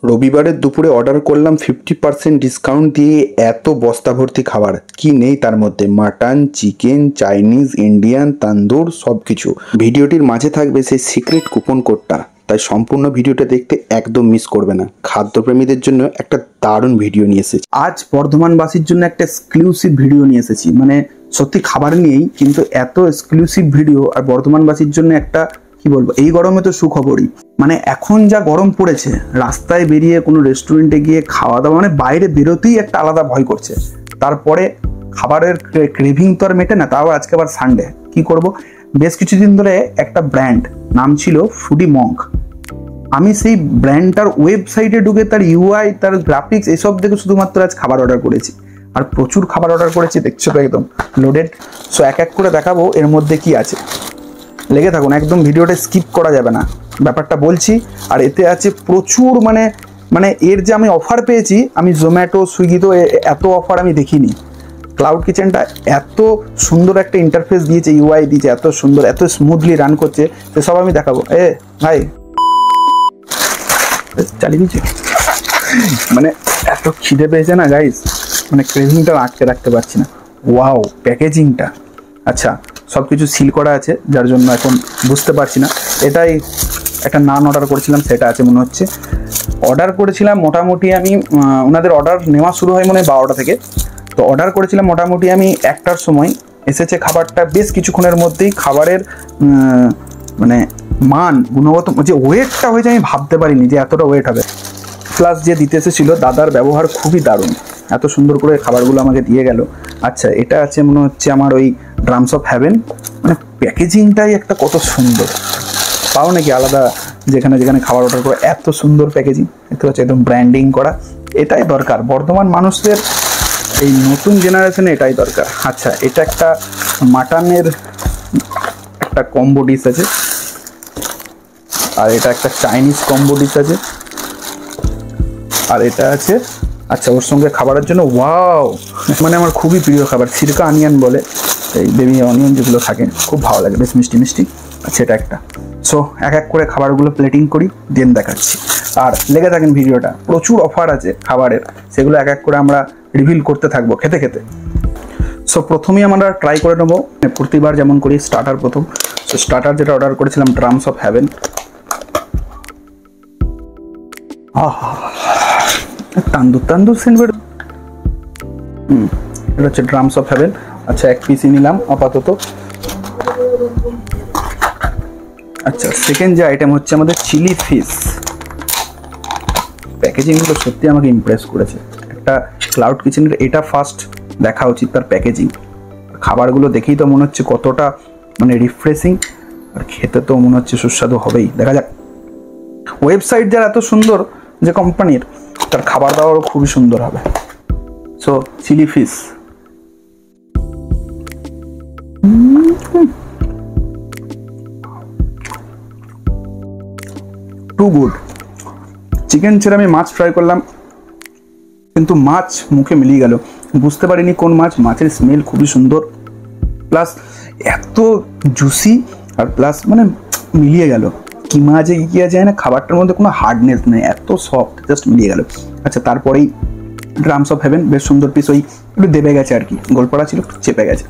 রবিবারের দুপুরে অর্ডার করলাম 50% ডিসকাউন্ট দিয়ে এত বস্তা ভর্তি খাবার। কি নেই তার মধ্যে? Mutton, chicken, Chinese, Indian, tandoor সব কিছু। ভিডিওটির মাঝে থাকবে সেই সিক্রেট কুপন কোডটা, তাই সম্পূর্ণ ভিডিওটা দেখতে একদম মিস করবে না। খাদ্যপ্রেমীদের জন্য একটা দারুণ ভিডিও নিয়ে এসেছি আজ। বর্ধমানবাসীর জন্য একটা এক্সক্লুসিভ ভিডিও নিয়ে এসেছি, মানে সত্যি খাবার নিয়েই, কিন্তু এত এক্সক্লুসিভ ভিডিও। আর বর্ধমানবাসীর জন্য একটা কি বলবো, এই গরমে তো সুখবরই। মানে এখন যা গরম পড়েছে, রাস্তায় বেরিয়ে কোনো রেস্টুরেন্টে গিয়ে খাওয়া দাওয়া, মানে বাইরে বেরোতেই একটা আলাদা ভয় করছে। তারপরে খাবারের ক্রেভিং তো আর মেটে না, তাও আজকে আবার সানডে। কি করব, বেশ কিছুদিন ধরে একটা ব্র্যান্ড, নাম ছিল ফুডি মঙ্ক। আমি সেই ব্র্যান্ডটার ওয়েবসাইটে ঢুকে তার ইউআই, তার গ্রাফিক্স এসব দেখে শুধুমাত্র আজ খাবার অর্ডার করেছি। আর প্রচুর খাবার অর্ডার করেছি, দেখছো তো একদম লোডেড। সো এক এক করে দেখাবো এর মধ্যে কি আছে। লেগে থাকুন, একদম ভিডিওটা স্কিপ করা যাবে না, ব্যাপারটা বলছি। আর এতে আছে প্রচুর, মানে এর যে আমি অফার পেয়েছি, আমি জোম্যাটো, সুইগি তো এত অফার আমি দেখিনি। ক্লাউড কিচেনটা এত সুন্দর একটা ইন্টারফেস দিয়েছে, ইউআই দিয়েছে এত সুন্দর, এত স্মুথলি রান করছে, সেসব আমি দেখাবো। ভাই চালিয়ে দিচ্ছে, মানে এত খিদে পেয়েছে না গাইস, মানে ক্রেভিংটা আটকে রাখতে পারছি না। ওয়াও, প্যাকেজিংটা আচ্ছা, সব কিছু সিল করা আছে, যার জন্য এখন বুঝতে পারছি না। এটাই একটা নান অর্ডার করেছিলাম, সেটা আছে মনে হচ্ছে। অর্ডার করেছিলাম মোটামুটি আমি, ওনাদের অর্ডার নেওয়া শুরু হয় মনে হয় 12টা থেকে। তো অর্ডার করেছিলাম মোটামুটি আমি 1টার সময়, এসেছে খাবারটা বেশ কিছুক্ষণের মধ্যেই। খাবারের মানে মান, গুণগত যে ওয়েটটা হয়েছে, আমি ভাবতে পারিনি যে এতটা ওয়েট হবে। প্লাস যে দিতে এসেছিল দাদার ব্যবহার খুবই দারুণ, এত সুন্দর করে খাবারগুলো আমাকে দিয়ে গেল। আচ্ছা, এটা আছে মনে হচ্ছে আমার ওই ড্রামস অফ হেভেন। মানে প্যাকেজিংটাই একটা কত সুন্দর, পাও নাকি আলাদা যেখানে যেখানে খাবার অর্ডার করে এত সুন্দর প্যাকেজিং। এতে হচ্ছে একদম ব্র্যান্ডিং করা, এটাই দরকার বর্তমান মানুষদের, এই নতুন জেনারেশনে এটাই দরকার। আচ্ছা, এটা একটা মাটনের একটা কম্বো ডিশ আছে, আর এটা একটা চাইনিজ কম্বো ডিশ আছে, আর এটা আছে আচ্ছা ওর সঙ্গে খাবারের জন্য ওয়াও, মানে আমার খুবই প্রিয় খাবার, সিরকা অনিয়ন বলে, এই বেবি অনিয়ন যেগুলো থাকে, খুব ভালো লাগে, বেশ মিষ্টি মিষ্টি। আচ্ছা, এটা একটা। সো এক এক করে খাবারগুলো প্লেটিং করি, দেন দেখাচ্ছি। আর লেগে থাকেন ভিডিওটা, প্রচুর অফার আছে খাবারের, সেগুলো এক এক করে আমরা রিভিল করতে থাকবো খেতে খেতে। সো প্রথমেই আমরা ট্রাই করে নেবো, প্রতিবার যেমন করি স্টার্টার প্রথম। সো স্টার্টার যেটা অর্ডার করেছিলাম, ড্রামস অফ হেভেন। তান্দুর সেন্ট, এটা হচ্ছে ড্রামস অফ হেভেন। আচ্ছা, এক পিসই নিলাম আপাতত। আচ্ছা, সেকেন্ড যে আইটেম হচ্ছে আমাদের চিলি ফিশ। প্যাকেজিংগুলো সত্যি আমাকে ইমপ্রেস করেছে। একটা ক্লাউড কিচেনের এটা ফার্স্ট দেখা উচিত, তার প্যাকেজিং। খাবারগুলো দেখেই তো মনে হচ্ছে কতটা মানে রিফ্রেশিং, আর খেতে তো মনে হচ্ছে সুস্বাদু হবেই। দেখা যাক, ওয়েবসাইট যার এত সুন্দর যে কোম্পানির, তার খাবার দাবারও খুবই সুন্দর হবে। So chilli fish, too good. Chicken ছেড়ে আমি মাছ ট্রাই করলাম, কিন্তু মাছ মুখে মিলিয়ে গেল, বুঝতে পারিনি কোন মাছ। মাছের স্মেল খুবই সুন্দর, প্লাস এত জুসি, আর প্লাস মানে মিলিয়ে গেল। কি মাঝে গিয়ে যায় না, খাবারটার মধ্যে কোনো হার্ডনেস নেই, এত সফট, জাস্ট মিলিয়ে গেল। আচ্ছা, তারপরেই ড্রামস অফ হেভেন, বেশ সুন্দর পিস, ওই একটু দেবে গেছে আর কি, গোলপড়া ছিল, চেপে গেছে।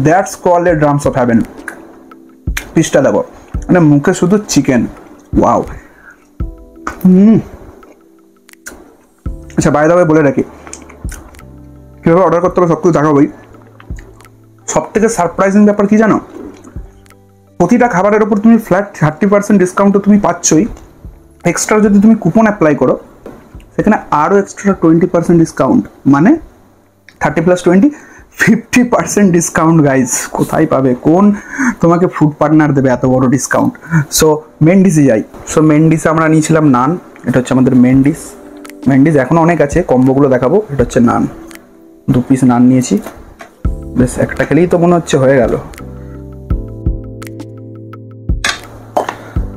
That's called a drums of heaven. পিসটা দেবো, মানে মুখে শুধু চিকেন, ওয়াও। আচ্ছা, বাইরে দাবে বলে রাখি, কীভাবে অর্ডার করতে হবে সব কিছু দেখাবোই। সব থেকে সারপ্রাইজিং ব্যাপার কি জানো, প্রতিটা খাবারের ওপর তুমি ফ্ল্যাট 30% ডিসকাউন্ট তো তুমি পাচ্ছই, এক্সট্রা যদি তুমি কুপন অ্যাপ্লাই করো, সেখানে আরও এক্সট্রা 20% ডিসকাউন্ট, মানে 30 + 20 50% ডিসকাউন্ট। গাইজ, কোথায় পাবে, কোন তোমাকে ফুড পার্টনার দেবে এত বড় ডিসকাউন্ট? সো মেন ডিশে যাই। সো মেন ডিশে আমরা নিয়েছিলাম নান, এটা হচ্ছে আমাদের মেন ডিশ। মেন ডিশ এখন অনেক আছে, কম্বোগুলো দেখাবো। এটা হচ্ছে নান, 2 পিস নান নিয়েছি, বেশ একটা খেলেই তো মনে হচ্ছে হয়ে গেল।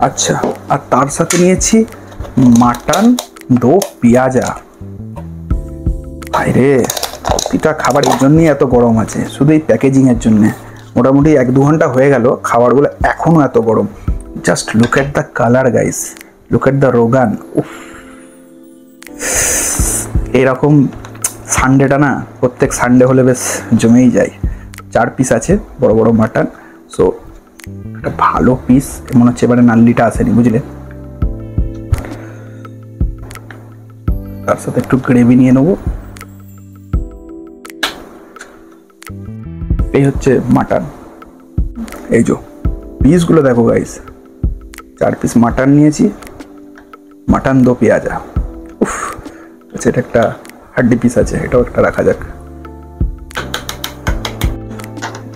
আচ্ছা, আর তার সাথে নিয়েছি মাটন দো পেঁয়াজা। ভাইরে, প্রতিটা খাবার এর জন্যই এত গরম আছে, শুধু এই প্যাকেজিংয়ের জন্যে। মোটামুটি 1-2 ঘন্টা হয়ে গেল, খাবারগুলো এখনও এত গরম। Just look at the colour guys, look at the rogan. উফ, এরকম সানডেটা না প্রত্যেক সানডে হলে বেশ জমেই যায়। 4 পিস আছে বড় বড় মাটন। সো একটা ভালো পিস মনে হচ্ছে, এবারে নাল্লিটা আসেনি বুঝলে। তার সাথে একটু গ্রেভি নিয়ে নেবো। এই হচ্ছে মাটন, এই যে পিসগুলো দেখো গাইস, 4 পিস মাটন নিয়েছি, মাটন দো পেঁয়াজা। উফ, আচ্ছা এটা একটা হাড্ডি পিস আছে, এটাও একটা রাখা যাক।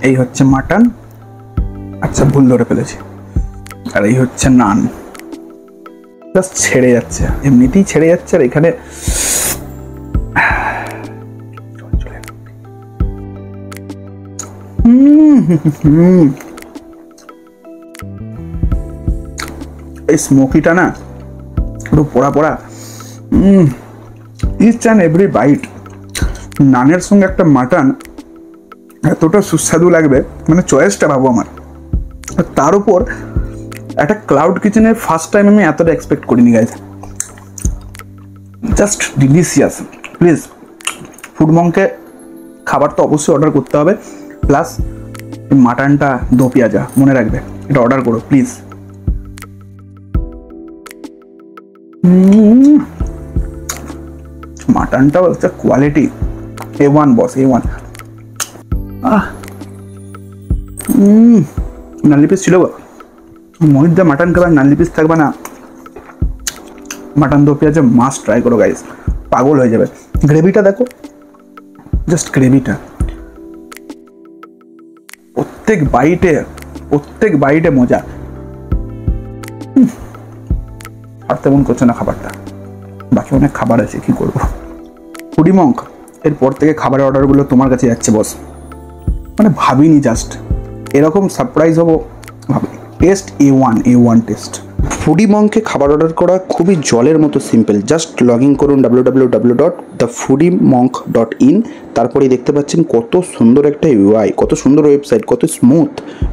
এই হচ্ছে মাটন, আচ্ছা ভুল ধরে ফেলেছি। আর এই হচ্ছে নান, জাস্ট ছেড়ে যাচ্ছে, এমনিতেই ছেড়ে যাচ্ছে। আর এখানে এই স্মোকিটা না পুরো পোড়া পোড়া। ইচ অ্যান্ড এভরি বাইট, নানের সঙ্গে একটা মাটন এতটা সুস্বাদু লাগবে, মানে চয়েসটা ভাবো আমার। তার উপর একটা ক্লাউড কিচেনের ফার্স্ট টাইম আমি এতটা এক্সপেক্ট করিনি guys, just delicious. Please food মংকে খাবার তো অবশ্যই অর্ডার করতে হবে, প্লাস মাটনটা দো পেঁয়াজা মনে রাখবে, এটা অর্ডার করো প্লিজ। মাটনটাও একটা কোয়ালিটি, A1 বস, A1। নাল্লি পিস ছিল গো, মহিদা মাটন খাবার নাল্লি পিস থাকবে না। মাটন দো পেঁয়াজা মাস্ট ট্রাই করো গাইস, পাগল হয়ে যাবে। গ্রেভিটা দেখো, জাস্ট গ্রেভিটা প্রত্যেক বাইটে মজা। আর তেমন করছে না খাবারটা, বাকি অনেক খাবার আছে, কি করবো। ফুডি মঙ্ক এরপর থেকে খাবারের অর্ডারগুলো তোমার কাছে যাচ্ছে বস, মানে ভাবিনি জাস্ট এরকম সারপ্রাইজ হবো ভাবি। Test A1 test. ফুডি মঙ্কে খাবার অর্ডার করা খুবই জলের মতো সিম্পল। জাস্ট লগ ইন করুন www.thefoodiemonk.in। তারপরেই দেখতে পাচ্ছেন কত সুন্দর একটা UI, কত সুন্দর ওয়েবসাইট, কত স্মুথ।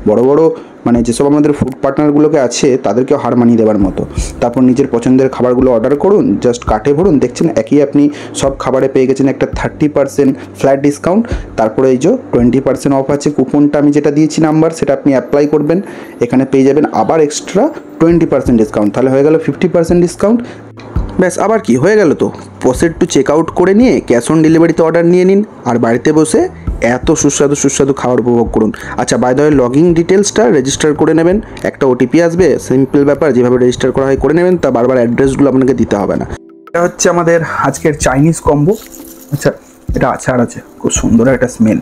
বড় বড় মানে যেসব আমাদের ফুড পার্টনারগুলোকে আছে তাদেরকেও হার মানিয়ে দেওয়ার মতো। তারপর নিজের পছন্দের খাবারগুলো অর্ডার করুন, জাস্ট কার্টে ভরুন, দেখছেন একই আপনি সব খাবারে পেয়ে গেছেন একটা 30% ফ্ল্যাট ডিসকাউন্ট। তারপরে এই যে 20% অফ আছে, কুপনটা আমি যেটা দিয়েছি নাম্বার, সেটা আপনি অ্যাপ্লাই করবেন, এখানে পেয়ে যাবেন আবার এক্সট্রা 20% ডিসকাউন্ট। তাহলে হয়ে গেল 50% ডিসকাউন্ট। ব্যাস, আবার কি হয়ে গেল তো। প্রসেড টু চেক আউট করে নিয়ে ক্যাশ অন ডেলিভারিতে অর্ডার নিয়ে নিন, আর বাড়িতে বসে এত সুস্বাদু খাবার উপভোগ করুন। আচ্ছা, বাই দ্য ওয়ে লগইন ডিটেলসটা রেজিস্টার করে নেবেন, একটা OTP আসবে, সিম্পল ব্যাপার, যেভাবে রেজিস্টার করা হয় করে নেবেন, তা বারবার অ্যাড্রেসগুলো আপনাকে দিতে হবে না। এটা হচ্ছে আমাদের আজকের চাইনিজ কম্বো। আচ্ছা, এটা আচার আছে, খুব সুন্দর একটা স্মেল।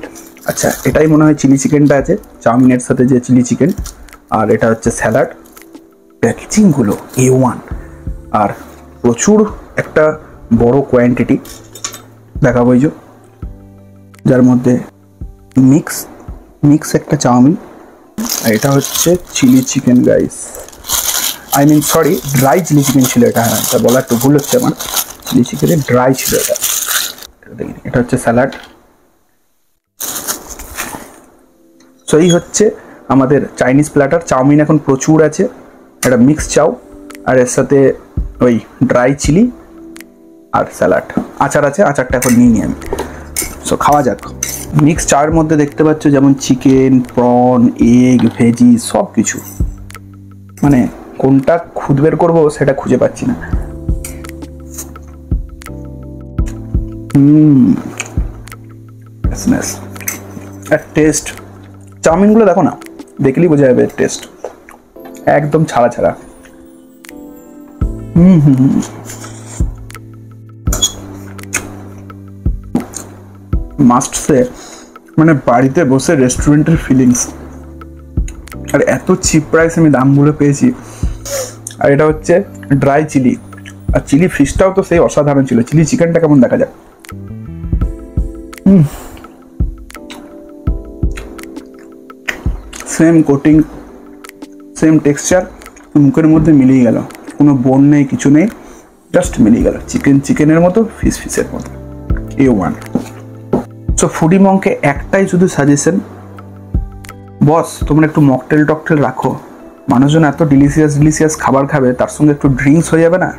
আচ্ছা, এটাই মনে হয় চিলি চিকেনটা আছে, চাউমিনের সাথে যে চিলি চিকেন। আর এটা হচ্ছে স্যালাড। প্যাকেজিংগুলো A1, আর প্রচুর একটা বড় কোয়ান্টিটি দেখাবো, এই যে যার মধ্যে মিক্স একটা চাউমিন। আর এটা হচ্ছে chilli chicken guys, sorry dry chilli chicken ছিল এটা। হ্যাঁ, এটা বলা একটু ভুল হচ্ছে আমার, চিলি চিকেনের ড্রাই ছিল এটা। দেখি, এটা হচ্ছে স্যালাড। সো এই হচ্ছে আমাদের চাইনিজ প্ল্যাটার। চাউমিন এখন প্রচুর আছে, একটা মিক্স চাউ, আর এর সাথে ওই ড্রাই চিলি আর স্যালাড। আচার আছে, আচারটা এখন নিয়ে নিই আমি। সো খাওয়া যাক। মিক্স চায়ের মধ্যে দেখতে পাচ্ছ যেমন চিকেন, প্রন, এগ, ভেজি সব কিছু, মানে কোনটা খুঁজে বের করবো সেটা খুঁজে পাচ্ছি না। টেস্ট, চাউমিনগুলো দেখো না, দেখলেই বোঝা যাবে টেস্ট, একদম ছাড়া ছাড়া। মাস্ট সে, মানে বাড়িতে বসে রেস্টুরেন্টের ফিলিংস। আর এত চিপ প্রাইস আমি দামগুলো পেয়েছি। আর এটা হচ্ছে ড্রাই চিলি, আর চিলি ফিশটাও তো সেই অসাধারণ ছিল। চিলি চিকেনটা কেমন দেখা যাক। সেম কোটিং, সেম টেক্সচার, মুখের মধ্যে মিলিয়ে গেল, কোনো বোন নেই, কিছু নেই, জাস্ট মিলিয়ে গেল। চিকেনের মতো, ফিশের মতো। A1। সো ফুডি মঙ্কে একটাই শুধু সাজেশন, বস তোমরা একটু মকটেল টকটেল রাখো, মানুষজন এত ডিলিশিয়াস খাবার খাবে, তার সঙ্গে একটু ড্রিঙ্কস হয়ে যাবে না,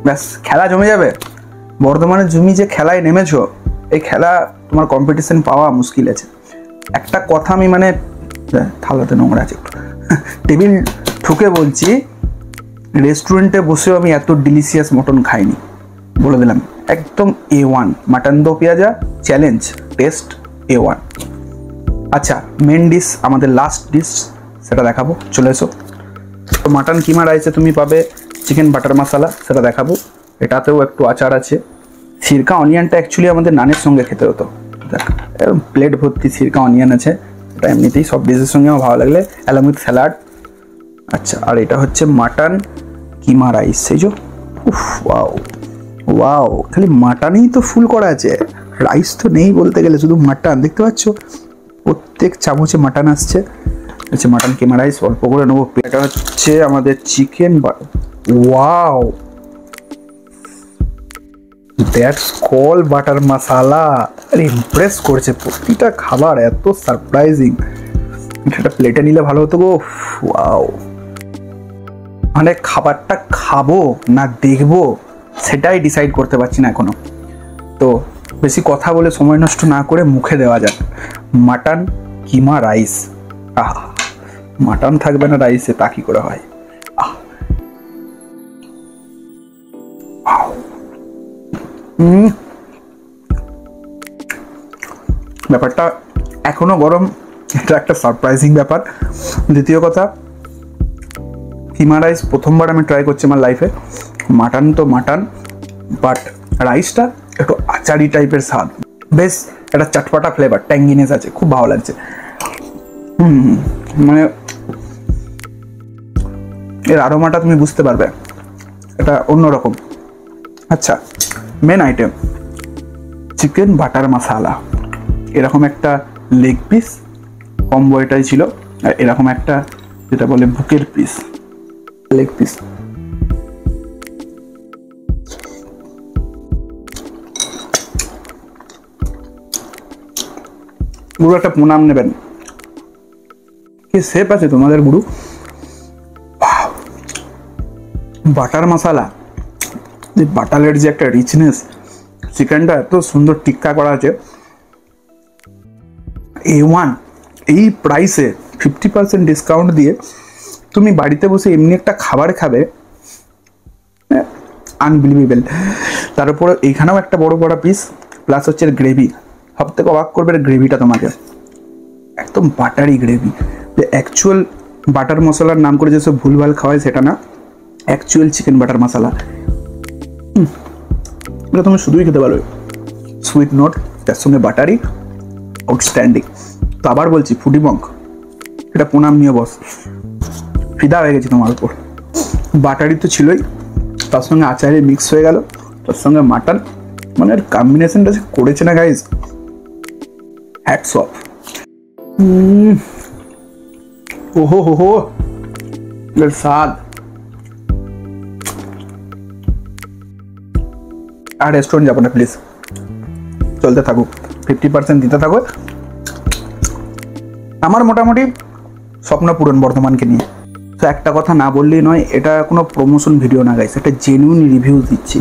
ব্যাস খেলা জমে যাবে। বর্ধমানের তুমি যে খেলায় নেমেছো, এই খেলা তোমার কম্পিটিশন পাওয়া মুশকিল আছে। একটা কথা আমি মানে থালাতে নোংরা আছে একটু, টেবিল ঠুকে বলছি, রেস্টুরেন্টে বসেও আমি এত ডিলিশিয়াস মটন খাইনি, বলে দিলাম। একদম A1 মাটন দো পেঁয়াজা চ্যালেঞ্জ, টেস্ট A1। আচ্ছা মেন ডিশ, আমাদের লাস্ট ডিশ, সেটা দেখাবো, চলে এসো। তো মাটন কিমা রাইসে তুমি পাবে চিকেন বাটার মশলা, সেটা দেখাবো। এটাতেও একটু আচার আছে। সিরকা অনিয়নটা অ্যাকচুয়ালি আমাদের নানের সঙ্গে খেতে হতো, দেখ প্লেট ভর্তি সিরকা অনিয়ন আছে, এটা এমনিতেই সব ডিশের সঙ্গে আমার ভালো লাগলে, অ্যালং উইথ স্যালাড। আচ্ছা আর এটা হচ্ছে মাটন কিমা রাইস, সেই যে ওয়াও ওয়াও, খালি মাটনই তো ফুল করা আছে, রাইস তো নেই বলতে গেলে, শুধু মাটন। দেখতে পাচ্ছ প্রত্যেক চামচে মাটন আসছে। আচ্ছা মাটন কিমা রাইস অল্প করে নেবো। এটা হচ্ছে আমাদের chicken, wow that's call butter masala. আরে ইমপ্রেস করছে প্রতিটা খাবার, এত সারপ্রাইজিং। সেটা প্লেটে নিলে ভালো হতো গো। ওয়াও, মানে খাবারটা খাবো না দেখবো সেটাই ডিসাইড করতে পারছি না এখনো। তো বেশি কথা বলে সময় নষ্ট না করে মুখে দেওয়া যাক। মাটন কিমা রাইস, আহ মাটন থাকবে না রাইসে, তা কি করে হয়। ব্যাপারটা এখনো গরম, এটা একটা সারপ্রাইজিং ব্যাপার। দ্বিতীয় কথা, কিমা রাইস প্রথমবার আমি ট্রাই করছি আমার লাইফে। মাটন তো মাটন, বাট রাইসটা একটু আচারি টাইপের স্বাদ, বেশ একটা চটপটা ফ্লেভার, ট্যাঙ্গিনেস আছে, খুব ভালো লাগছে। মানে এর আরোমাটা তুমি বুঝতে পারবে, এটা অন্যরকম। আচ্ছা মেন আইটেম চিকেন বাটার মশালা, এরকম একটা লেগ পিস কম্বো এটাই ছিল, আর এরকম একটা যেটা বলে বুকের পিস, লেগ পিস। গুরু একটা প্রণাম নেবেন, কি শেপ আছে তোমাদের গুরু। বাটার মশালা, বাটারের যে একটা রিচনেস, চিকেনটা এত সুন্দর টিক্কা করা আছে। A1 এই প্রাইসে 50% ডিসকাউন্ট দিয়ে তুমি বাড়িতে বসে এমনি একটা খাবার খাবে, আনবিলিভেবল। তার উপরে এইখানেও একটা বড় বড় পিস, প্লাস হচ্ছে গ্রেভি। সব থেকে অবাক করবে গ্রেভিটা তোমাকে, একদম বাটারি গ্রেভি। যে অ্যাকচুয়াল বাটার মশলার নাম করে যেসব ভুলভাল খাওয়ায় সেটা না, অ্যাকচুয়াল চিকেন বাটার মশলা। এটা তুমি শুধুই খেতে পারবে, সুইট নোট, তার সঙ্গে বাটারি, আউটস্ট্যান্ডিং। তো আবার বলছি ফুডি মঙ্ক, এটা প্রণাম নিয়ে বস, ফিদা হয়ে গেছি তোমার উপর। বাটারি তো ছিলই, তার সঙ্গে আচারে মিক্স হয়ে গেল, তার সঙ্গে মাটন, মানে এর কম্বিনেশনটা যে করেছে না গাইজ, হ্যাটস অফ। ওহো হো হো, এর স্বাদ। আর রেস্টুরেন্ট যাবো না প্লিজ, চলতে থাকুক, 50% দিতে থাকো। আমার মোটামুটি স্বপ্ন পূরণ বর্ধমানকে নিয়ে। তো একটা কথা না বললেই নয়, এটা কোনো প্রমোশন ভিডিও না গাইস, এটা জেনুইন রিভিউ দিচ্ছি।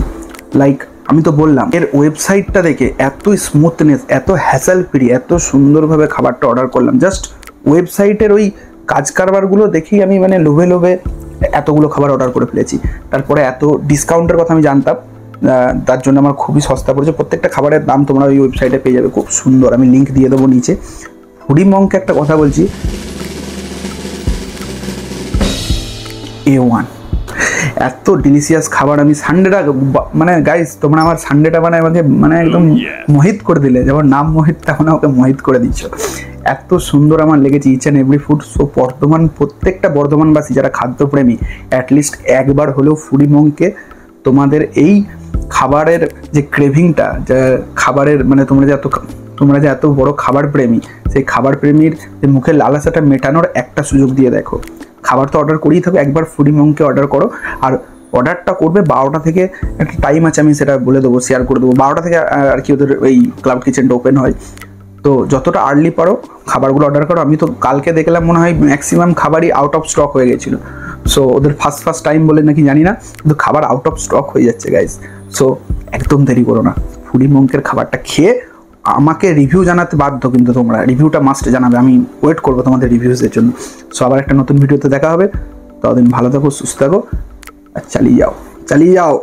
লাইক আমি তো বললাম, এর ওয়েবসাইটটা দেখে এত স্মুথনেস, এত হ্যাসেল ফ্রি, এত সুন্দরভাবে খাবারটা অর্ডার করলাম। জাস্ট ওয়েবসাইটের ওই কাজ কারবারগুলো দেখেই আমি মানে লোভে লোভে এতগুলো খাবার অর্ডার করে ফেলেছি। তারপরে এত ডিসকাউন্টের কথা আমি জানতাম, তার জন্য আমার খুবই সস্তা পড়েছে। প্রত্যেকটা খাবারের দাম তোমরা ওই ওয়েবসাইটে পেয়ে যাবে, খুব সুন্দর। আমি লিঙ্ক দিয়ে দেবো নিচে। ফুডি মঙ্কে একটা কথা বলছি, A1 এত ডিলিশিয়াস খাবার আমি সানডেটা, মানে গাইস তোমরা আমার সানডেটা মানে আমাকে মানে একদম মোহিত করে দিলে, যেমন নাম মোহিত তেমন আমাকে মোহিত করে দিচ্ছ। এত সুন্দর আমার লেগেছে each and every food. So Bardhaman, প্রত্যেকটা বর্ধমানবাসী যারা খাদ্যপ্রেমী, অ্যাটলিস্ট একবার হলেও ফুডি মঙ্কে তোমাদের এই খাবারের যে ক্রেভিংটা, যে খাবারের মানে তোমরা যে এত বড় খাবার প্রেমী, সেই খাবার প্রেমীর যে মুখের লালাসাটা মেটানোর একটা সুযোগ দিয়ে দেখো। খাবার তো অর্ডার করেই থাকো, একবার ফুডি মঙ্কে অর্ডার করো। আর অর্ডারটা করবে 12টা থেকে, একটা টাইম আছে আমি সেটা বলে দেবো, শেয়ার করে দেবো। 12টা থেকে আর কি ওদের ওই ক্লাউড কিচেনটা ওপেন হয়। তো যতটা আর্লি পারো খাবারগুলো অর্ডার করো। আমি তো কালকে দেখলাম মনে হয় ম্যাক্সিমাম খাবারই আউট অফ স্টক হয়ে গেছিলো। সো ওদের ফার্স্ট টাইম বলে নাকি জানি না, কিন্তু খাবার আউট অফ স্টক হয়ে যাচ্ছে গাইজ। সো একদম দেরি করো না, ফুডি মঙ্কের খাবারটা খেয়ে আমাকে রিভিউ জানাতে বাধ্য, কিন্তু তোমরা রিভিউটা মাস্ট জানাবে, আমি ওয়েট করবো তোমাদের রিভিউসের জন্য। সো আবার একটা নতুন ভিডিওতে দেখা হবে, ততদিন ভালো থাকো, সুস্থ থাকো, আর চালিয়ে যাও।